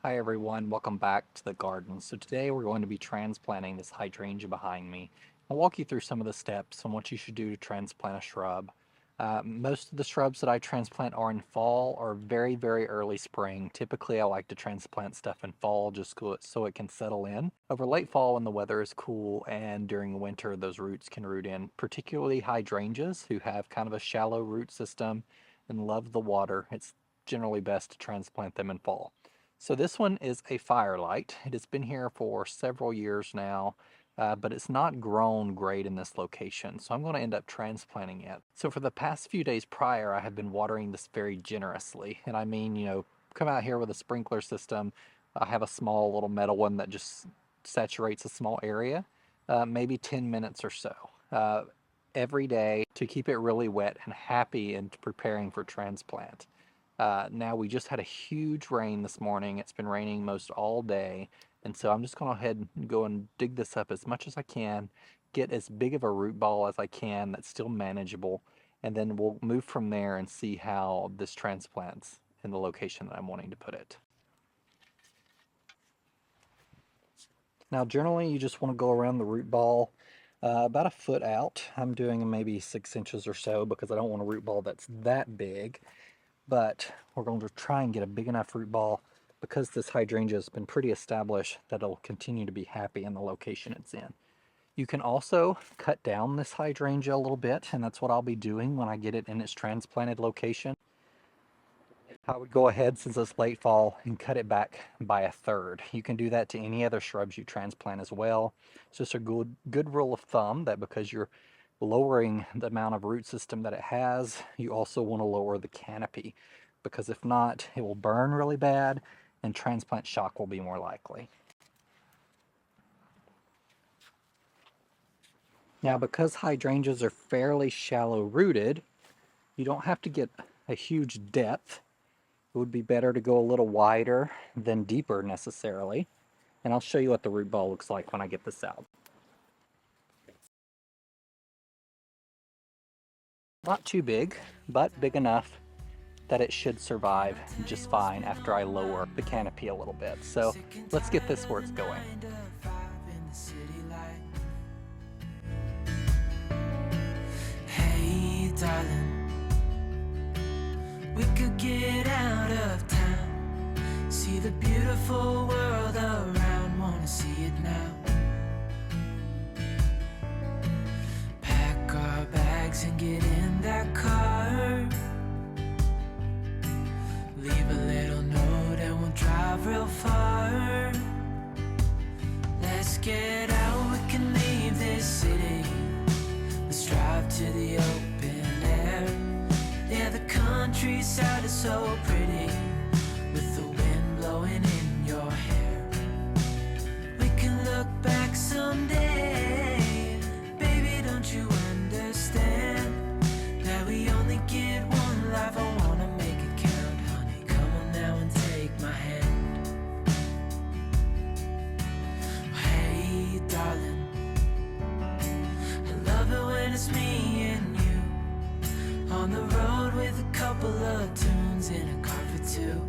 Hi everyone, welcome back to the garden. So today we're going to be transplanting this hydrangea behind me. I'll walk you through some of the steps on what you should do to transplant a shrub. Most of the shrubs that I transplant are in fall or very, very early spring. Typically I like to transplant stuff in fall just so it can settle in. Over late fall when the weather is cool and during winter those roots can root in, particularly hydrangeas who have kind of a shallow root system and love the water. It's generally best to transplant them in fall. So this one is a firelight. It has been here for several years now, but it's not grown great in this location. So I'm going to end up transplanting it. So for the past few days prior, I have been watering this very generously. And I mean, come out here with a sprinkler system. I have a small little metal one that just saturates a small area, maybe 10 minutes or so. Every day to keep it really wet and happy and preparing for transplant. Now we just had a huge rain this morning. It's been raining most all day. And so I'm just going to head and go and dig this up as much as I can, get as big of a root ball as I can that's still manageable. And then we'll move from there and see how this transplants in the location that I'm wanting to put it. Now generally you just want to go around the root ball about a foot out. I'm doing maybe 6 inches or so because I don't want a root ball that's that big. But we're going to try and get a big enough root ball because this hydrangea has been pretty established that it'll continue to be happy in the location it's in. You can also cut down this hydrangea a little bit, and that's what I'll be doing when I get it in its transplanted location. I would go ahead, since it's late fall, and cut it back by a third. You can do that to any other shrubs you transplant as well. It's just a good rule of thumb that because you're lowering the amount of root system that it has, you also want to lower the canopy, because if not, it will burn really bad and transplant shock will be more likely. Now, because hydrangeas are fairly shallow rooted, you don't have to get a huge depth. It would be better to go a little wider than deeper necessarily. And I'll show you what the root ball looks like when I get this out. Not too big, but big enough that it should survive just fine after I lower the canopy a little bit. So let's get this where it's going. Hey darling, we could get out of town, see the beautiful world around, wanna see it now. Pack our bags and get in that car, leave a little note and we'll drive real far. Let's get out, we can leave this city, let's drive to the open air. Yeah, the countryside is so pretty, with the wind blowing in your hair. We can look back someday, baby, don't you understand that we only get one life? I wanna make it count, honey, come on now and take my hand. Hey darling, I love it when it's me and you on the road with a couple of tunes in a car for two.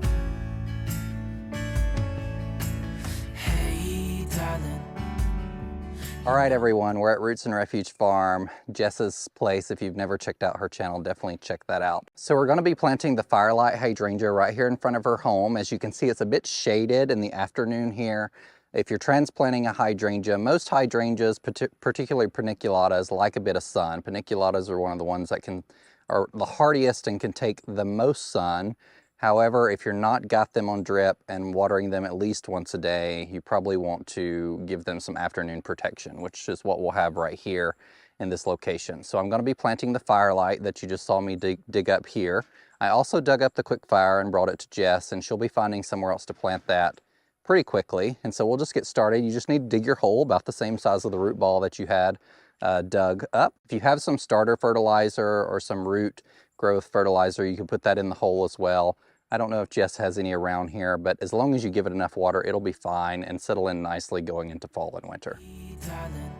Hey darling. All right, everyone, we're at Roots and Refuge Farm, Jess's place. If you've never checked out her channel, definitely check that out. So we're going to be planting the firelight hydrangea right here in front of her home. As you can see, it's a bit shaded in the afternoon here. If you're transplanting a hydrangea, most hydrangeas, particularly paniculatas, like a bit of sun. Paniculatas are one of the ones that are the hardiest and can take the most sun. However, if you're not got them on drip and watering them at least once a day, you probably want to give them some afternoon protection, which is what we'll have right here in this location. So I'm going to be planting the firelight that you just saw me dig up here. I also dug up the quickfire and brought it to Jess, and she'll be finding somewhere else to plant that pretty quickly. And so we'll just get started. You just need to dig your hole about the same size of the root ball that you had dug up. If you have some starter fertilizer or some root growth fertilizer, you can put that in the hole as well. I don't know if Jess has any around here, but as long as you give it enough water, it'll be fine and settle in nicely going into fall and winter. Hey, darling,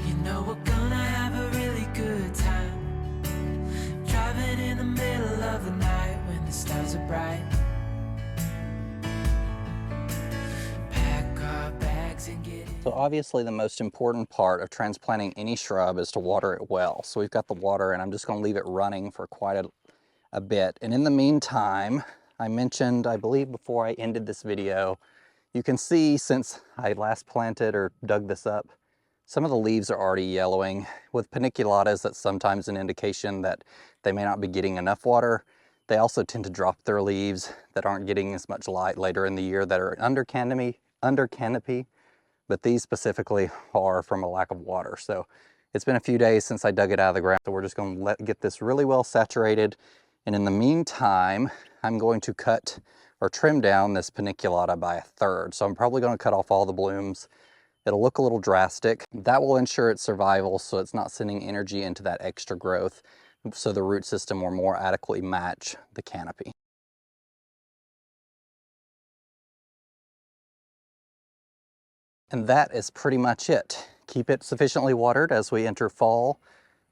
you know we're gonna have a really good time, driving in the middle of the night when the stars are bright. So obviously the most important part of transplanting any shrub is to water it well. So we've got the water and I'm just going to leave it running for quite a bit. And in the meantime, I mentioned, I believe before I ended this video, you can see since I last planted or dug this up, some of the leaves are already yellowing. With paniculatas, that's sometimes an indication that they may not be getting enough water. They also tend to drop their leaves that aren't getting as much light later in the year that are under canopy, but these specifically are from a lack of water. So it's been a few days since I dug it out of the ground, so we're just going to get this really well saturated. And in the meantime, I'm going to cut or trim down this paniculata by 1/3. So I'm probably going to cut off all the blooms. It'll look a little drastic. That will ensure its survival so it's not sending energy into that extra growth, so the root system will more adequately match the canopy. And that is pretty much it. Keep it sufficiently watered as we enter fall.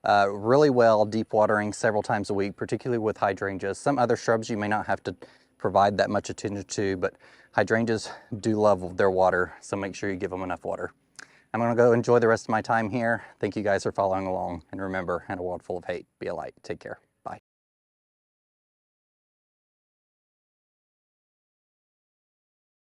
Really well deep watering several times a week, particularly with hydrangeas. Some other shrubs you may not have to provide that much attention to, but hydrangeas do love their water, so make sure you give them enough water. I'm gonna go enjoy the rest of my time here. Thank you guys for following along, and remember, in a world full of hate, be a light. Take care.